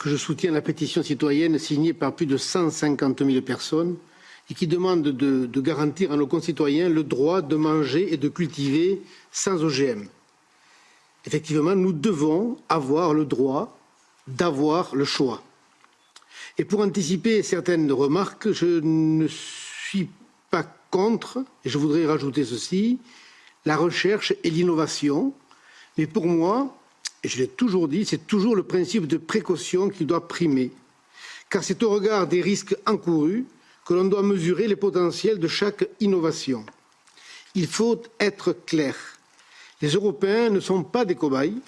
que je soutiens la pétition citoyenne signée par plus de 150 000 personnes et qui demande de garantir à nos concitoyens le droit de manger et de cultiver sans OGM. Effectivement, nous devons avoir le droit d'avoir le choix. Et pour anticiper certaines remarques, je ne suis pas contre, et je voudrais rajouter ceci, la recherche et l'innovation. Mais pour moi, et je l'ai toujours dit, c'est toujours le principe de précaution qui doit primer. Car c'est au regard des risques encourus que l'on doit mesurer les potentiels de chaque innovation. Il faut être clair. Les Européens ne sont pas des cobayes.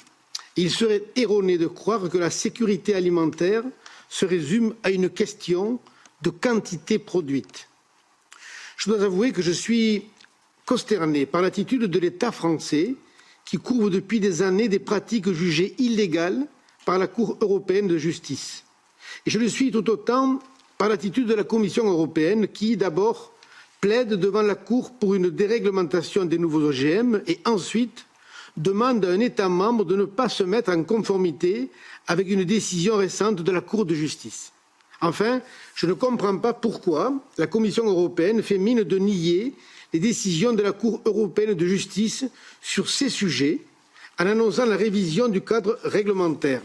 Il serait erroné de croire que la sécurité alimentaire se résume à une question de quantité produite. Je dois avouer que je suis consterné par l'attitude de l'État français qui couvre depuis des années des pratiques jugées illégales par la Cour européenne de justice. Et je le suis tout autant par l'attitude de la Commission européenne qui, d'abord, plaide devant la Cour pour une déréglementation des nouveaux OGM et ensuite demande à un État membre de ne pas se mettre en conformité avec une décision récente de la Cour de justice. Enfin, je ne comprends pas pourquoi la Commission européenne fait mine de nier les décisions de la Cour européenne de justice sur ces sujets en annonçant la révision du cadre réglementaire.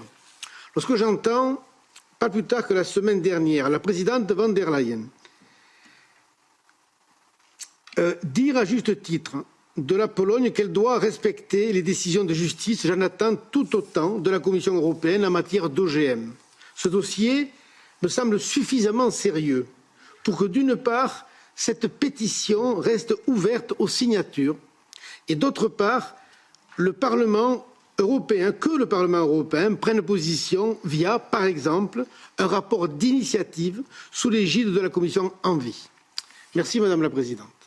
Lorsque j'entends, pas plus tard que la semaine dernière, la présidente von der Leyen dire à juste titre de la Pologne qu'elle doit respecter les décisions de justice, j'en attends tout autant de la Commission européenne en matière d'OGM. Ce dossier me semble suffisamment sérieux pour que, d'une part, cette pétition reste ouverte aux signatures et, d'autre part, que le Parlement européen prenne position via, par exemple, un rapport d'initiative sous l'égide de la Commission ENVI. Merci Madame la Présidente.